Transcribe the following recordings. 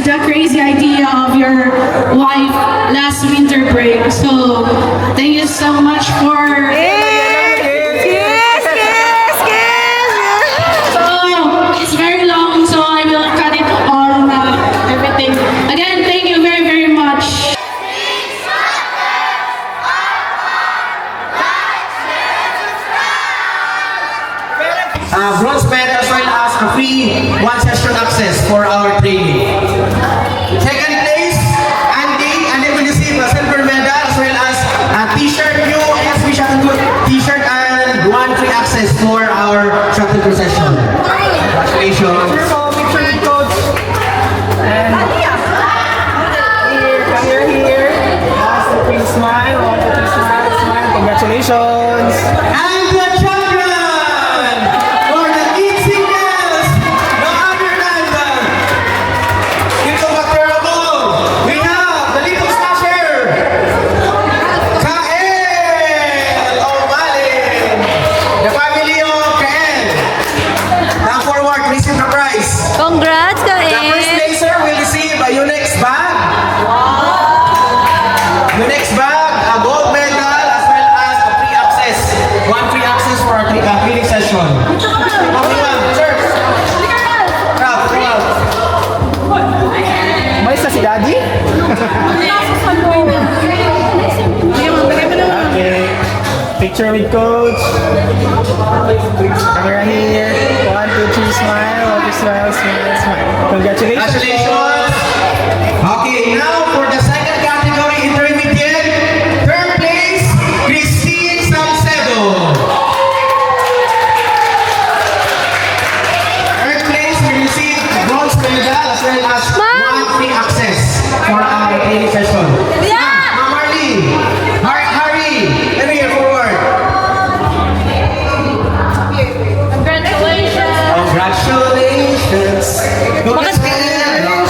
the crazy idea of your wife last winter break. So thank you so much for. So it's very long, so I will cut it all everything. Again, thank you very, very much. Bronze medal as well as a free one-session access for our training. Second place, Andy will receive a silver medal as well as a t-shirt, new SB Shuttle t-shirt and one free access for our shuttle procession. Congratulations. Picture with coach. And here. Last, please smile. 1, 2, 3, smile. Congratulations. And the champion for the Team Singles, no other than Tito Baterabo. We have the little smasher, Kael Omalin. The family of Kael. Now forward, receive the prize. Congrats, The first Kael! placer will receive a Unex bag. Unex bag, a gold medal, as well as a free access. One free access for our training session. Sir. Proud. May isa si Daddy? Okay. Picture with coach. Camera here. 1, 2, 3, smile. Smile. Congratulations. Congratulations. Okay, now for the second category, intermediate. Third place, Christine Salcedo. Third place, we received bronze medal as well as one free access for our training session. Ma'am Marley, Harry, let me hear forward. Congratulations! Congratulations. Congratulations.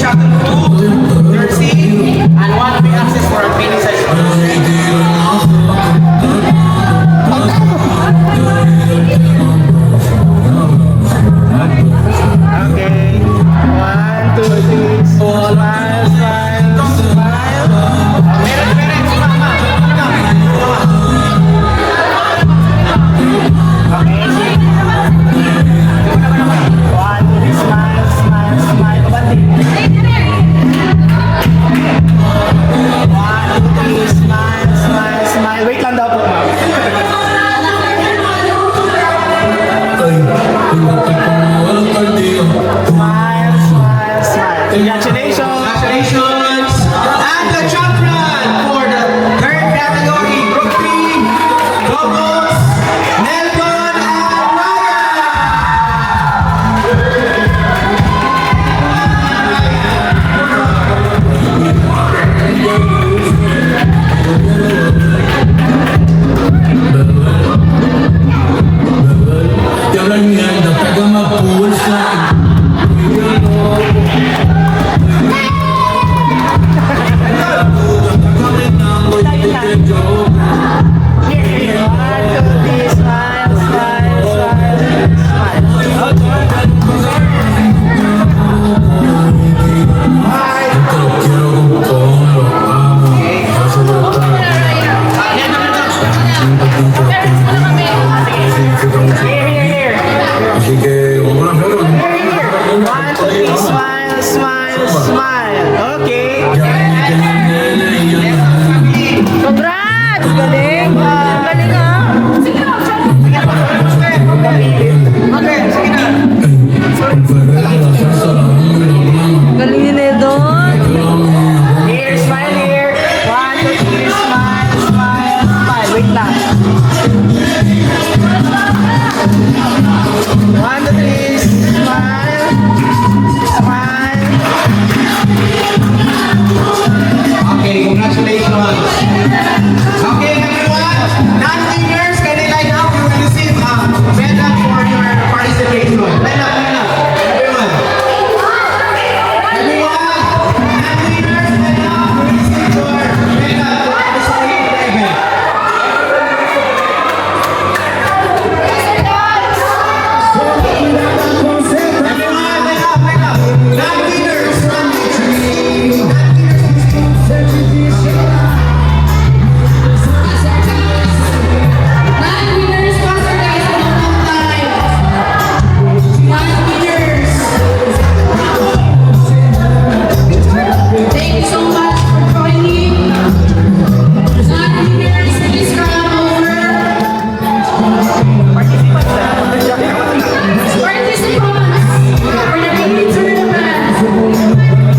shuttle to your seat and one free access for our training session. Okay. 1, 2, 3. Smile, smile, smile. Parents, mama, Okay. 1, 2, 3. Smile, smile, smile. Kabati. 1, 2, 3. Smile, smile, smile. Wait lang daw po, ma'am. Smile, smile, smile. Congratulations. congratulations! And the champion for the third category, Group 3, doubles, Nelson and Ryan! Jangan yang dapat gambar pulsa. Here, 1, 2, 3. Smile, smile, smile, Here. Sige, wala ka ron. 1, 2, 3. Smile, smile, smile. Okay. Congrats! Galing! Galing ah! Galing ni Nedon! Here, smile here. 1, 2, 3. Smile, smile, smile. Wait lang. 1, 2, 3. Smile. Smile. Okay, congratulations! Okay, everyone, non-winners, can you line up? You will receive a medal for your participation. Line up, everyone. Everyone, non-winners, line up. You will receive your medal to participate in the event. Everyone, line up, line up. Non-winners, Non-winners, faster guys, we don't have time. Non-winners. Thank you so much for joining. Non-winners, please come over. Participants for the mini tournament.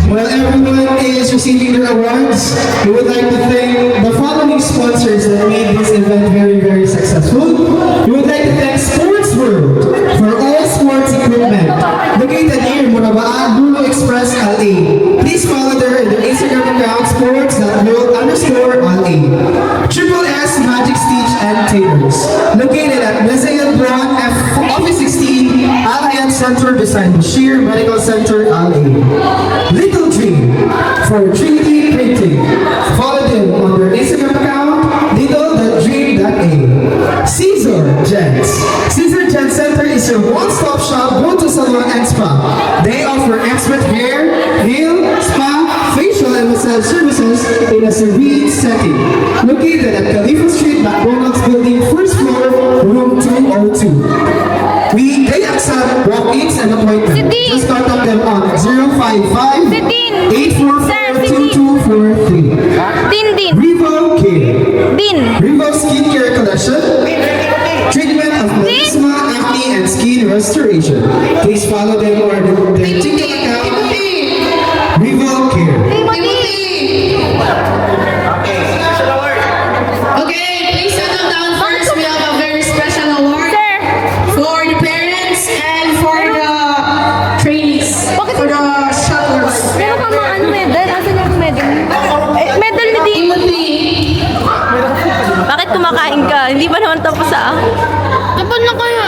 While everyone is receiving their awards, we would like to thank the following sponsors that made this event very, very successful. We would like to thank Sports World for all sports equipment. Located near Murabaan, Lulo Express, LA. Please follow their Instagram account, sports.world_LA. Triple S Magic Stitch and Tailors. Located at Mesayan Brown, Office 16, Alliance Center beside Bashir Medical Center, LA. Little Dream for Trinity Printing. Follow them on their Instagram account, little.dream.a. Caesar Gents. Caesar Gents Center is your one-stop shop, go-to salon and spa. They offer expert hair, nail, spa, facial and massage services in a serene setting. Located at Khalifa Street, McDonald's Building, first floor, room 202. They accept walk-ins and appointments. Sidin! Just contact them on 055 Sidin! 844-2243. Din din! Revo Care. Din! Revo Skincare Collection. Treatment of melasma, acne, and skin restoration. Please follow them or their TikTok account. Revo Care. Okay, please settle down first. We have a very special award Sir! for the parents and for the trainees, for the shuttlers. Meron kang mga ano medal? Asa yung medal? Medal ni Di. Timothy. Bakit kumakain ka? Hindi pa naman tapos Tapos na kaya.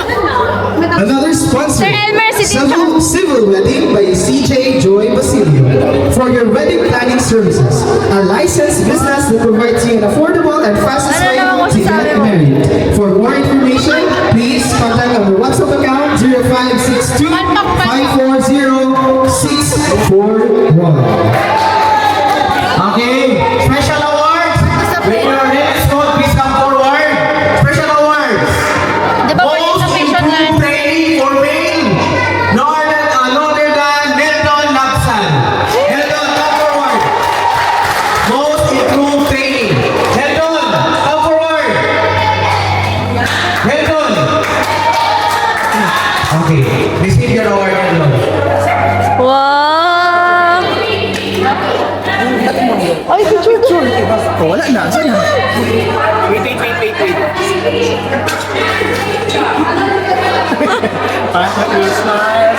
Another sponsor. Sir Elmer, si Tita. Civil Wedding by CJ Joy Basilio. For your wedding planning services, a licensed business that provides you an affordable and fastest Ano way naman to masasabi get mo? married. For more information, please contact our WhatsApp account 0562 540 641. Okay, special awards. When your name is called, please come forward. Special awards. Di ba pwede sa fashion yan? Improved training for male. No other than Melton Lapsan. Melton, come forward. Most improved training. Melton, come forward. Melton. Okay, receive your award, Melton. Wow! Ay, picture. Oh, wala na. Saan na? Wait. Smile.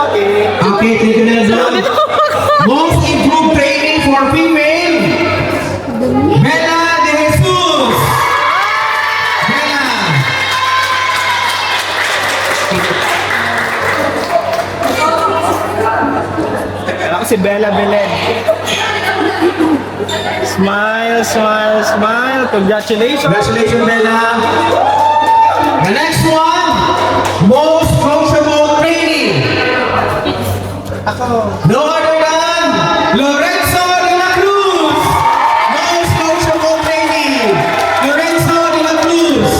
Okay. Okay, thank you, Melton. Most improved training for female. Bella de Jesus. Bella. Ako si Bella Belen. Smile. Congratulations. Congratulations, Bella. The next one, most coachable training. No other than Lorenzo de la Cruz. Most coachable training. Lorenzo de la Cruz.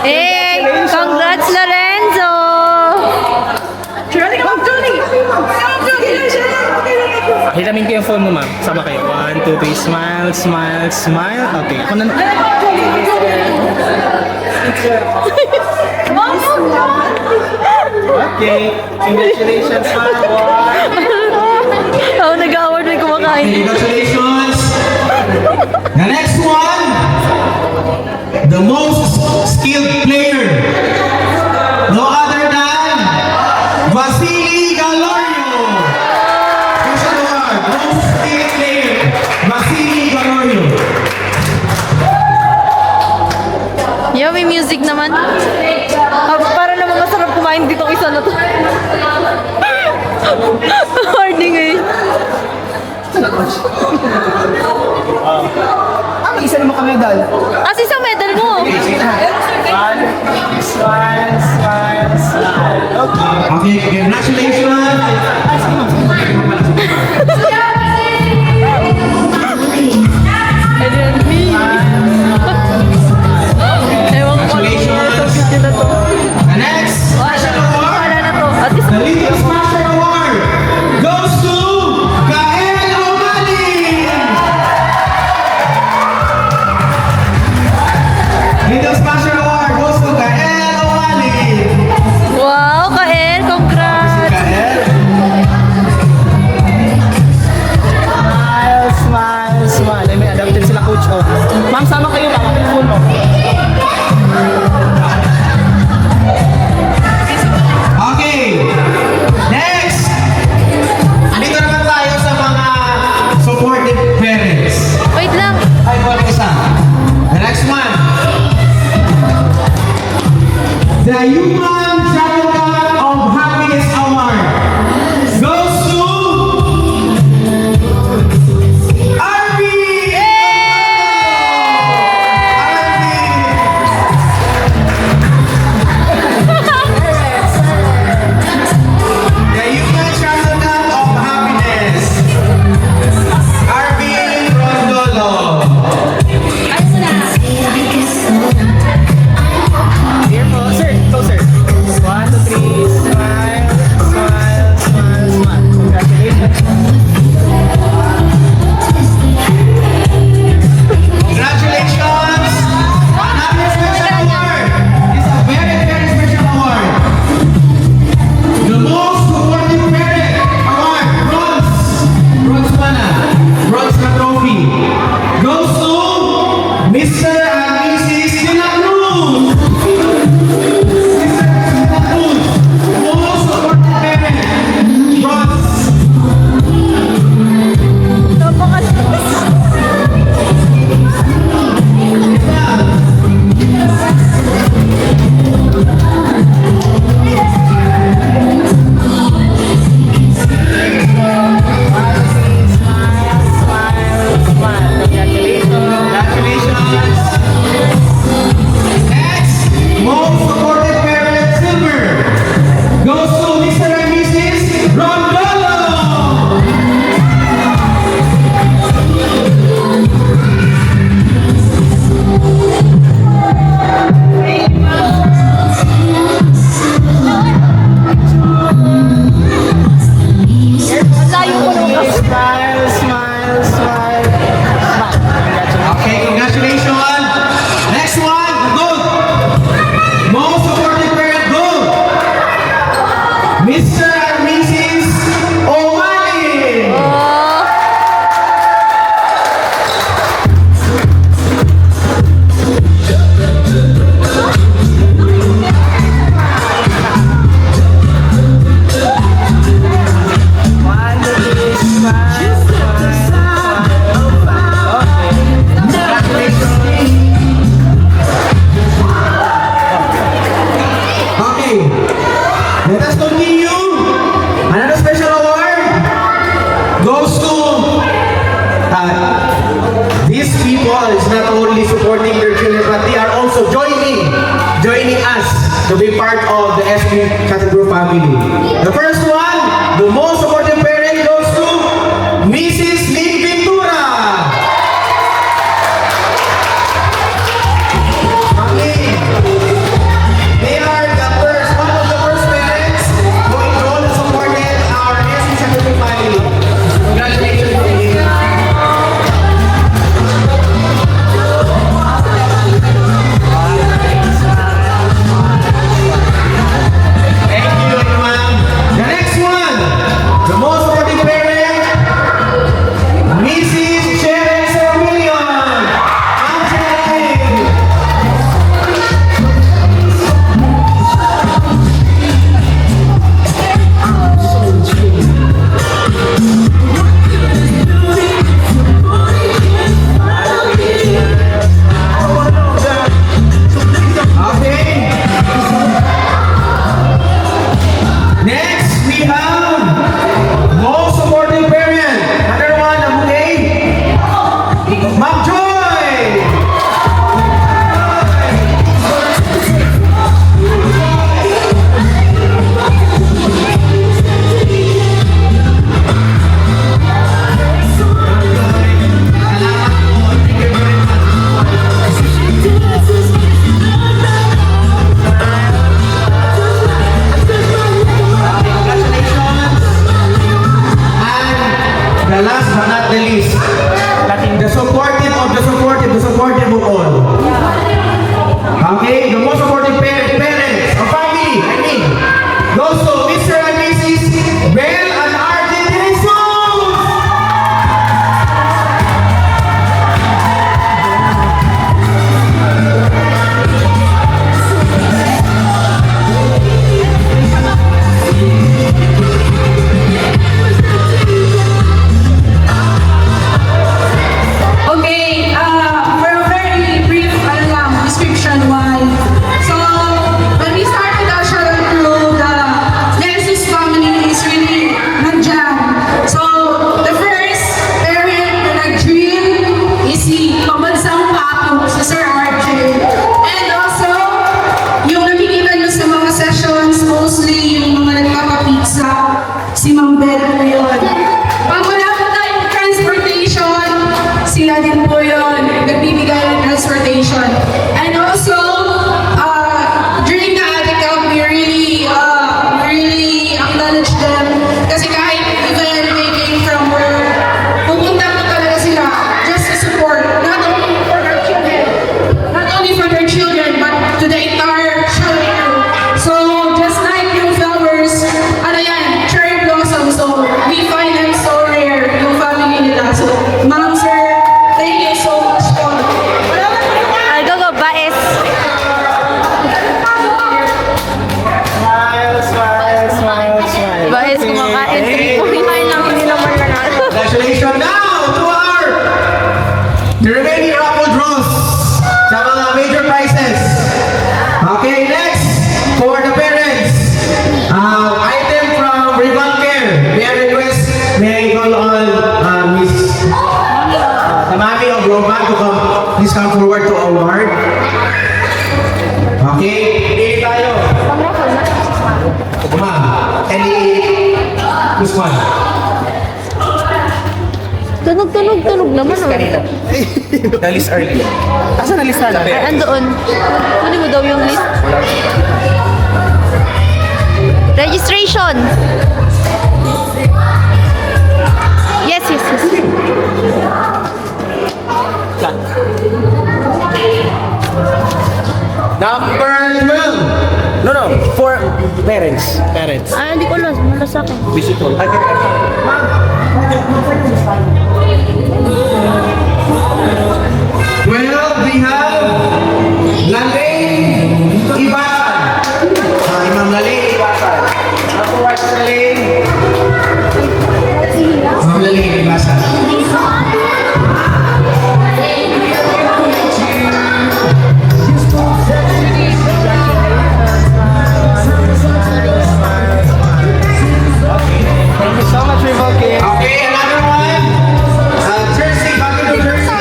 Hey! Congrats, Lorenzo! Hitamin ko yung phone mo, ma'am. Sama kayo. 1, 2, 3. Smile. Okay. Ako na. Okay. Congratulations, ma'am. Ako nag-award may kumakain. Congratulations. The next one, the most skilled player. No other than Vasily Galorio. Special award, most skilled player, Vasily Galorio. Yo, may music naman. Para naman masarap kumain dito isa na to. Harding eh. Isa naman kami dal. As isang medal mo. Smile. Okay. Okay, congratulations. And then me. Ewan ko ano sa video na to. The next special award, Wala na to. At least the Little Smasher Award, goes to Gael O'Malley. Little Smasher Award goes to Gael O'Malley. wow, Kael, congrats. Gael. Smile. May adaptin sila, coach. Oh. Ma'am, sama kayo. Ma'am, yung phone mo. Okay. Next. Andito naman tayo sa mga supportive parents. Wait lang. Ay, wala isa. The next one. The Human Advocate of Happiness Award goes to Arby! The Human Advocate of Happiness, Arby Rondolo. Here po, sir. Go, sir. 1, 2, Mr. and Mrs. O'Malley. Oh. One, two, three, smile, Okay, let us continue. Another special award goes to these people. Is not only supporting their children, but they are also joining us to be part of the SB Catagro family. The first one, the most supportive parent goes to Mrs. Lynn Ventura. Okay. They are the first, one of the first parents who enrolled and supported our SB Catagro family. Congratulations to you. Thank you, ma'am. The next one, the most supportive parent, Mrs. Sharon Sermillion. Angela. Okay. Next, we have most supporting parent. Another one, okay? Ma'am Joy. And the last but not the least, the supportive of the supportive, the supportive of all. Okay, the most supportive parents or family, I mean, goes to Mr. and Mrs. Bell and RJ De Jesus. Okay, for a very brief description why. So, when we started our shuttle crew, the Genesis family is really nandyan. So, the first parent na nag-dream is si Pamansang Papo, si Sir RJ. And also, yung nakikita nyo sa mga sessions, mostly yung mga nagpapapizza, si Ma'am Bell po yun. Pag wala po tayong transportation, sila din po yun, nagbibigay ng transportation. And also, during the ADCAP, we really acknowledge them. Kasi kahit even they came from work, pupunta po talaga sila just to support, not only for their children, but to the entire children. So, just like yung flowers, ano yan, cherry blossom. So, we find them so rare, yung family nila. So, ma'am, sir, thank you so much po. Ay, go, baes. smile. Baes, kumakain. Kumain lang, hindi naman nanalo. Congratulations now to the remaining raffle draws sa mga major prizes. Okay, next, for the parents, item from Rival Care. May I request, may I call on Miss the Mami of Roman to come, please come forward to award. Okay, pili tayo. Ma'am, any, this one. Tunog naman, oh. Nalis early. Asa nalis na? Ay, andoon. Kunin mo daw yung list. Registration! Yes. Number 12. No. For parents. Parents. Ay, hindi ko alam. Wala sa akin. Visitor. Well, we have Laleng Ibasan. Ma'am Laleng Ibasan. Ako, Ma'am Laleng. Ma'am Laleng Ibasan. Thank you so much, Rival King. Okay, another one. Jersey, Buffalo Jersey.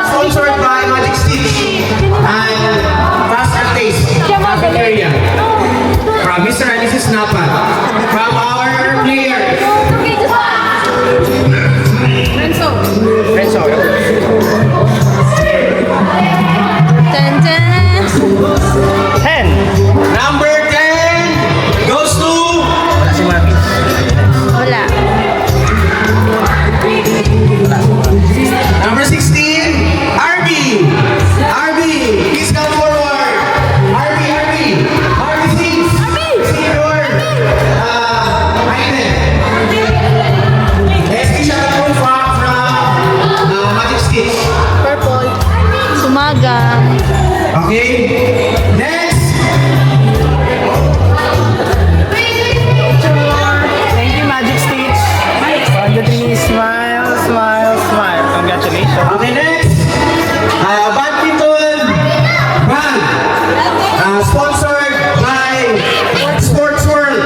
Sponsored by Magic Stitch and Fast and Taste. Cafeteria. From Mr. and Mrs. Napa. From our players. Renzo. Ten, ten. 10. Number 10 goes to Wala si Marquis. Wala. number 16, RB. RB, please come forward. RB, please. See your item. SB Shuttle from Magic Stitch. Purple. Sumaga. Okay. Next. Thank you, Magic Stitch. On the tree, smile, smile, smile. Congratulations. Okay, next. Badminton bag. Sponsored by Sports World.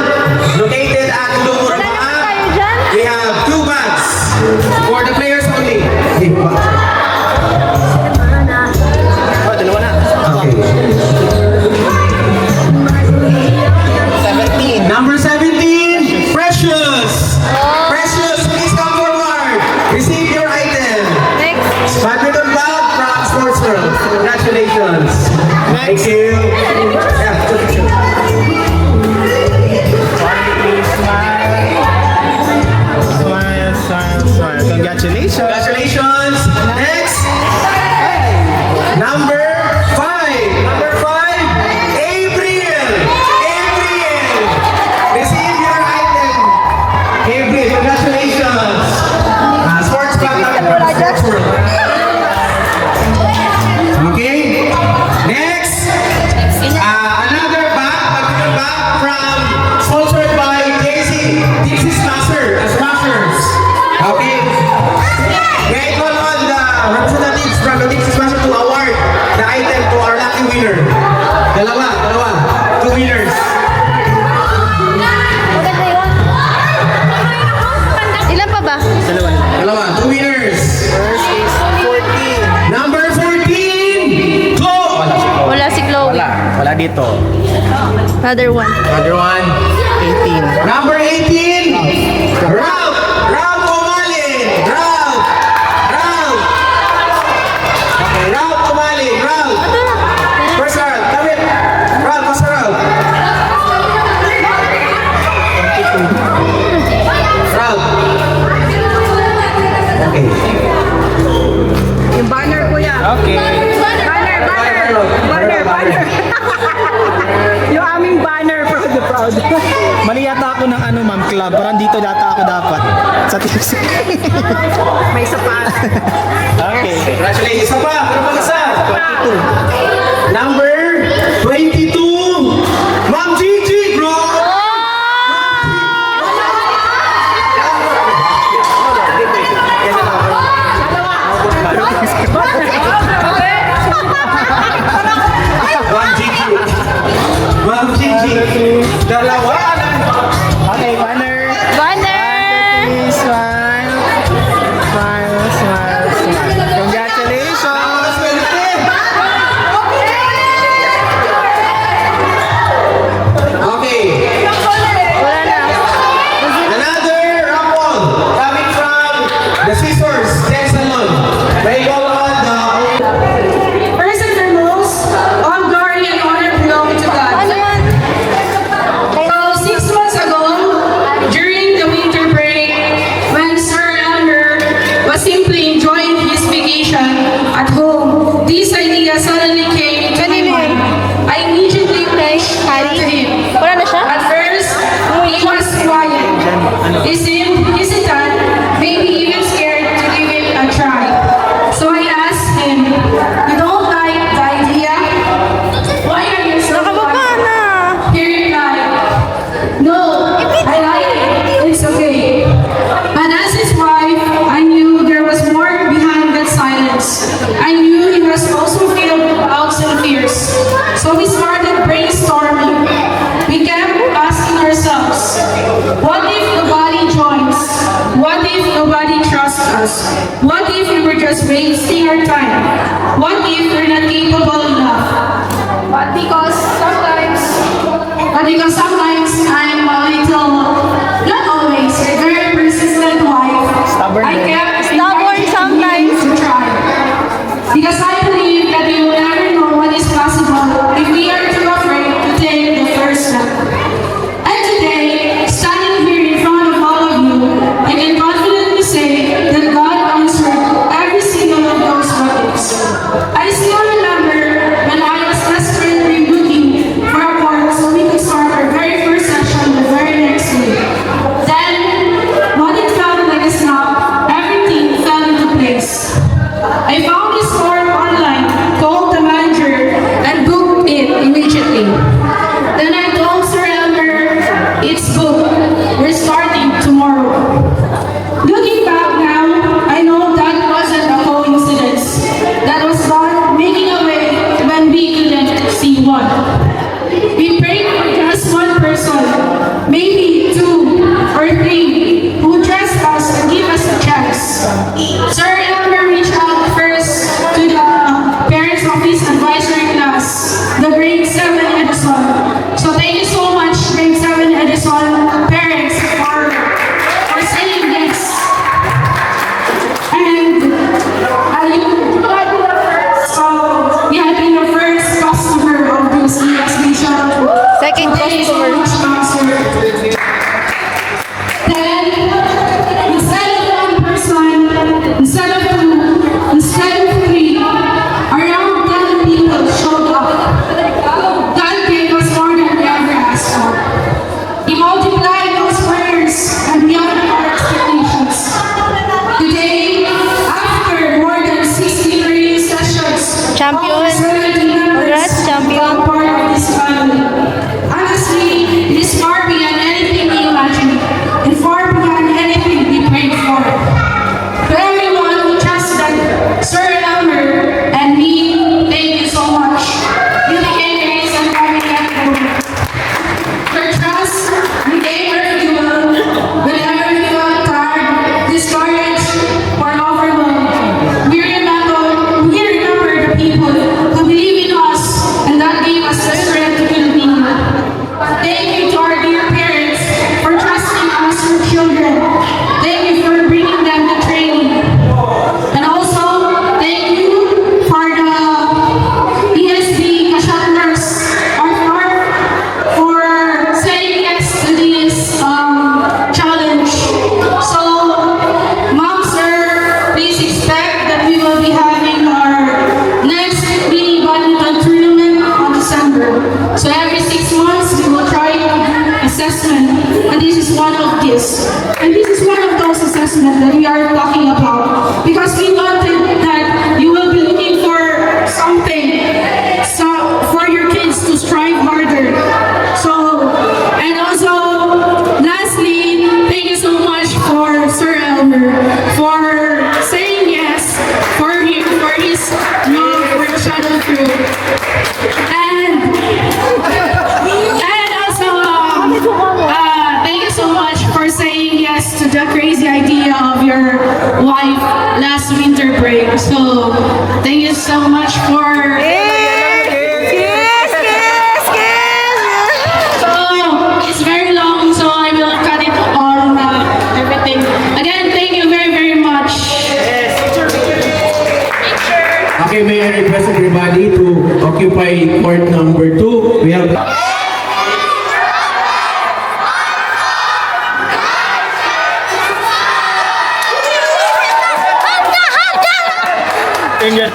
Located at Lumurabaa. We have 2 bags for the players only. Oh, dalawa na. Okay. 17. Number 17, Precious. Precious, please come forward. Receive your item. Next. Badminton bag from Sports World. Congratulations. Thank you. Yeah. Smile, smile, smile. Congratulations. Congratulations. Next. Number 5. Number 5, April. April. Receive your item. April, congratulations. Sports bag from Sports World. Okay. Next. Another bag, badminton bag from sponsored by JC Smashers. Okay. May I call on the representatives from the Dixie Smashers to award the item to our lucky winner. Dalawa. 2 winners. Ilan pa ba? Dalawa. 2 winners. First is 14. Number 14, Chloe. Wala si Chloe. Wala dito. Another one. Another one. 18. Number 18, Ralph Umalin. Ralph. Okay, Ralph Umalin. Ralph. Where's Ralph? Come in. Ralph, where's Ralph? Ralph. Okay. Yung banner ko yan. Okay. Banner. Yung aming banner, proud. Mali yata ako ng ma'am club. Parang dito data ako dapat. Sa TFC. May sapat. Okay. Congratulations. Isa pa. Pero mag-isa. 22. Number 22, Ma'am Gigi, bro. Ma'am Gigi. Dalawa. Okay, banner. Banner! Please smile. Smile, smile, smile. Congratulations. Okay. Wala na. Another raffle coming from the Scissors Dance Salon. May go on the First and foremost, all glory and honor belong to God. Ano yan? So, 6 isn't hesitant, maybe even scared to give it a try. So I asked him, "You don't like the idea? Why are you so Nakababa na. He replied, "No, I like it. It's okay." And as his wife, I knew there was more behind that silence. I knew he was also filled with doubts and fears. So we started brainstorming. We kept asking ourselves, what if nobody joins? What if nobody trusts us? What if we were just wasting our time? What if we're not capable enough? But because sometimes I'm a little, not always, a very persistent wife. Stubborn I din. kept Stubborn sometimes. to try. Because I believe that we will never know what is possible if we are too afraid to take the first step. And today, standing here in front of all of you, I can confidently say that God answered every single of those what-ifs. I still remember when I was desperately looking for a port so we could start our very first session the very next week. Then, what it felt like a snap, everything fell into place. I found this form online, called the manager, and booked it immediately. Then I told Sir Elmer, it's booked. We're starting tomorrow. Looking back now, I know that wasn't a coincidence. That was God making a way when we couldn't see one. We prayed for just one person, maybe two or three, who trust us and give us a chance. Sir Elmer reached out first to the parents of his advisory class, the grade 7 Edison. So thank you so much, grade 7 Edison parents, for saying yes. And you had been the first customer of this ESB shuttle. Second Thank you so customer. much, Master. Then, instead of one person, instead of two, instead of three, around 10 people showed up. God gave us more than we ever asked for. He multiplied those prayers and beyond our expectations. Today, after more than 60 training sessions, Champion. all 17 members Congrats, champion. are part of this family. Honestly, it is far beyond anything we imagined and far beyond anything we prayed for. To everyone who trusted Sir Elmer and me, thank you so much. You became the reason why we kept going. Your trust became our fuel whenever we felt tired, discouraged, or overwhelmed. We remember the people who believe in us and that gave us the strength to continue. Thank you to our dear parents for trusting us, your children. Thank you for bringing them to training. And also, thank you for the ESB shuttlers for saying yes to this challenge. So, Mom, Sir, please expect that we will be having our next mini badminton tournament on December. So every 6 months, we will try assessment, and this is one of this. And this is one of those assessments that we are talking about, because we wanted that you will be looking for something for your kids to strive harder. So, and also, lastly, thank you so much for Sir Elmer for saying yes for his love for the shuttle crew. And also, thank you so much for saying yes to the crazy idea of your wife last winter break. So, thank you so much for. Yes, yes, yes. So, it's very long, so I will cut it all, everything. Again, thank you very, very much. Okay, may I request everybody to occupy court number 2. We have... Ingat.